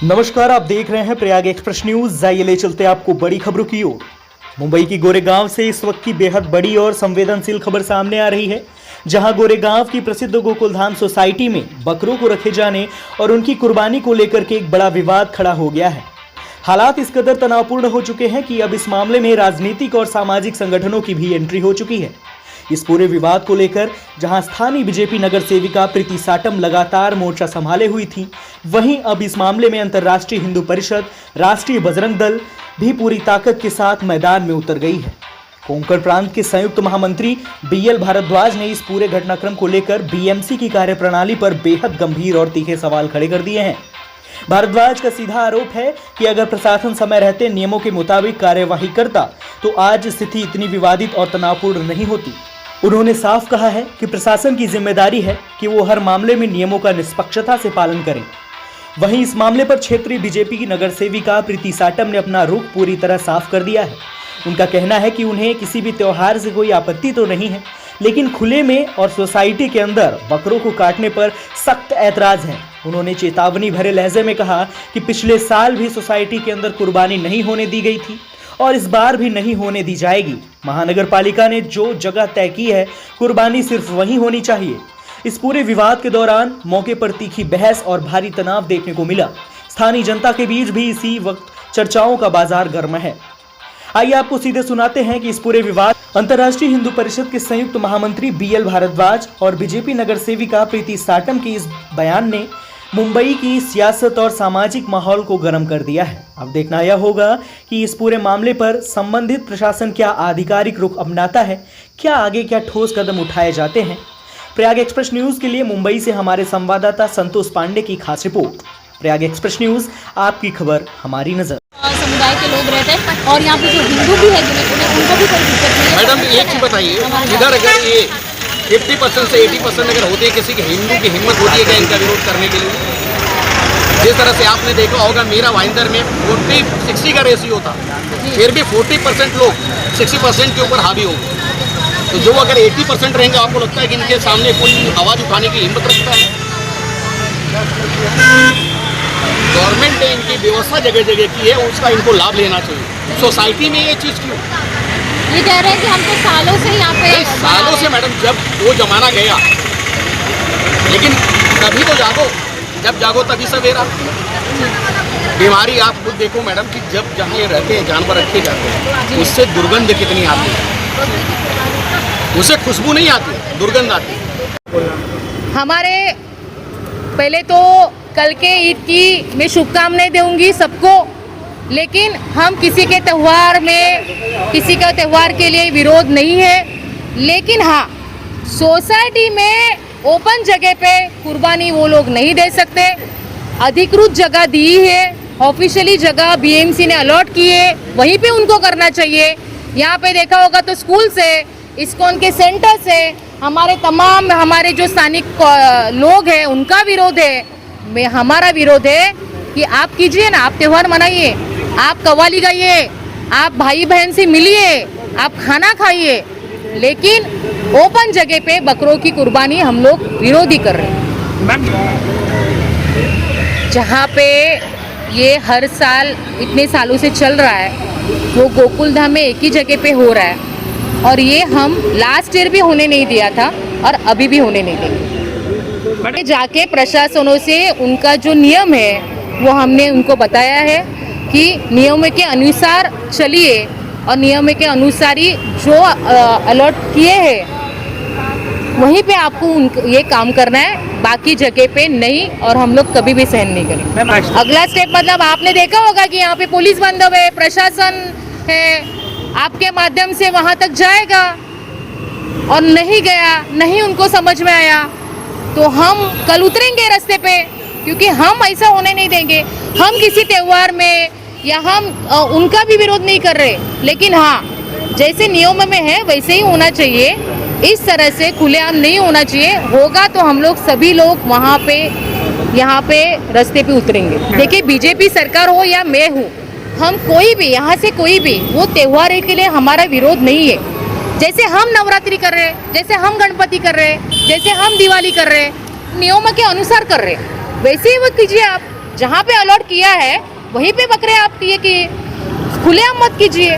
नमस्कार, आप देख रहे हैं प्रयाग एक्सप्रेस न्यूज। आइए ले चलते हैं आपको बड़ी खबरों की ओर। मुंबई की गोरेगांव से इस वक्त की बेहद बड़ी और संवेदनशील खबर सामने आ रही है, जहां गोरेगांव की प्रसिद्ध गोकुलधाम सोसाइटी में बकरों को रखे जाने और उनकी कुर्बानी को लेकर के एक बड़ा विवाद खड़ा हो गया है। हालात इस कदर तनावपूर्ण हो चुके हैं कि अब इस मामले में राजनीतिक और सामाजिक संगठनों की भी एंट्री हो चुकी है। इस पूरे विवाद को लेकर जहां स्थानीय बीजेपी नगर सेविका प्रीति साटम लगातार मोर्चा संभाले हुई थी, वहीं अब इस मामले में अंतर्राष्ट्रीय हिंदू परिषद, राष्ट्रीय बजरंग दल भी पूरी ताकत के साथ मैदान में उतर गई है। कोंकण प्रांत के संयुक्त महामंत्री BL भारद्वाज ने इस पूरे घटनाक्रम को लेकर BMC की कार्यप्रणाली पर बेहद गंभीर और तीखे सवाल खड़े कर दिए हैं। भारद्वाज का सीधा आरोप है कि अगर प्रशासन समय रहते नियमों के मुताबिक कार्यवाही करता तो आज स्थिति इतनी विवादित और तनावपूर्ण नहीं होती। उन्होंने साफ कहा है कि प्रशासन की जिम्मेदारी है कि वो हर मामले में नियमों का निष्पक्षता से पालन करें। वहीं इस मामले पर क्षेत्रीय बीजेपी की नगर सेविका प्रीति साटम ने अपना रुख पूरी तरह साफ कर दिया है। उनका कहना है कि उन्हें किसी भी त्योहार से कोई आपत्ति तो नहीं है, लेकिन खुले में और सोसाइटी के अंदर बकरों को काटने पर सख्त ऐतराज है। उन्होंने चेतावनी भरे लहजे में कहा कि पिछले साल भी सोसाइटी के अंदर कुर्बानी नहीं होने दी गई थी और इस बार भी नहीं होने दी जाएगी। महानगर पालिका ने जो जगह तय की है, कुर्बानी सिर्फ वहीं होनी चाहिए। इस पूरे विवाद के दौरान मौके पर तीखी बहस और भारी तनाव देखने को मिला। स्थानीय जनता के बीच भी इसी वक्त चर्चाओं का बाजार गर्म है। आइए आपको सीधे सुनाते हैं कि इस पूरे विवाद अंतर्राष्ट्रीय हिंदू परिषद के संयुक्त महामंत्री BL भारद्वाज और बीजेपी नगर सेविका प्रीति साटम के इस बयान ने मुंबई की सियासत और सामाजिक माहौल को गर्म कर दिया है। अब देखना यह होगा कि इस पूरे मामले पर संबंधित प्रशासन क्या आधिकारिक रुख अपनाता है, क्या आगे क्या ठोस कदम उठाए जाते हैं। प्रयाग एक्सप्रेस न्यूज के लिए मुंबई से हमारे संवाददाता संतोष पांडे की खास रिपोर्ट। प्रयाग एक्सप्रेस न्यूज, आपकी खबर हमारी नजर। समुदाय के लोग रहते हैं और यहाँ पे जो हिंदू भी है उनको भी कोई दिक्कत नहीं है। मैडम एक चीज बताइए, इधर अगर ये 50% से 80% अगर होते हैं, किसी के हिंदू की हिम्मत होती है क्या इनका विरोध करने के लिए? जिस तरह से आपने देखा होगा मेरा वाइंदर में 40-60 का रेशियो था, फिर भी 40% लोग 60% के ऊपर हावी हो गए। तो जो अगर 80% रहेंगे, आपको लगता है कि इनके सामने कोई आवाज़ उठाने की हिम्मत रखता है? गवर्नमेंट ने इनकी व्यवस्था जगह जगह की है, उसका इनको लाभ लेना चाहिए। सोसाइटी में ये चीज़ क्यों? ये कह रहे हैं कि हम तो सालों से यहाँ पे सालों से मैडम, जब वो जमाना गया, लेकिन तभी तो जागो, जब जागो तभी सवेरा। बीमारी आप खुद देखो मैडम कि जब जहाँ ये रहते हैं जानवर रखे जाते हैं, उससे दुर्गंध कितनी आती है, उससे खुशबू नहीं आती, दुर्गंध आती है। हमारे पहले तो कल के ईद की मैं शुभकामनाएं दूंगी सबको, लेकिन हम किसी के त्यौहार में किसी का त्यौहार के लिए विरोध नहीं है। लेकिन हाँ, सोसाइटी में ओपन जगह पे कुर्बानी वो लोग नहीं दे सकते। अधिकृत जगह दी है, ऑफिशियली जगह BMC ने अलॉट की है, वहीं पे उनको करना चाहिए। यहाँ पे देखा होगा तो स्कूल से, इस्कॉन के सेंटर से, हमारे तमाम हमारे जो स्थानिक लोग हैं उनका विरोध है। हमारा विरोध है कि आप कीजिए ना, आप त्यौहार मनाइए, आप कव्वाली गाइए, आप भाई बहन से मिलिए, आप खाना खाइए, लेकिन ओपन जगह पे बकरों की कुर्बानी हम लोग विरोधी कर रहे हैं। जहाँ पे ये हर साल इतने सालों से चल रहा है, वो गोकुलधाम में एक ही जगह पे हो रहा है और ये हम लास्ट ईयर भी होने नहीं दिया था और अभी भी होने नहीं देंगे। जाके प्रशासनों से उनका जो नियम है वो हमने उनको बताया है कि नियमों के अनुसार चलिए और नियमों के अनुसार ही जो अलॉट किए हैं वहीं पे आपको ये काम करना है, बाकी जगह पे नहीं, और हम लोग कभी भी सहन नहीं करेंगे। अगला स्टेप मतलब आपने देखा होगा कि यहाँ पे पुलिस बंदोबस्त है, प्रशासन है, आपके माध्यम से वहाँ तक जाएगा और नहीं गया, नहीं उनको समझ में आया तो हम कल उतरेंगे रास्ते पे, क्योंकि हम ऐसा होने नहीं देंगे। हम किसी त्यौहार में या हम उनका भी विरोध नहीं कर रहे, लेकिन हाँ, जैसे नियम में है वैसे ही होना चाहिए। इस तरह से खुलेआम नहीं होना चाहिए। होगा तो हम लोग सभी लोग वहाँ पे यहाँ पे रास्ते पे उतरेंगे। देखिए, बीजेपी सरकार हो या मैं हूँ, हम कोई भी यहाँ से कोई भी वो त्यौहार के लिए हमारा विरोध नहीं है। जैसे हम नवरात्रि कर रहे हैं, जैसे हम गणपति कर रहे हैं, जैसे हम दिवाली कर रहे हैं, नियमों के अनुसार कर रहे हैं, वैसे ही वो कीजिए आप। जहाँ पे अलॉट किया है वहीं पे बकरे आप ये कि खुलेआम मत कीजिए।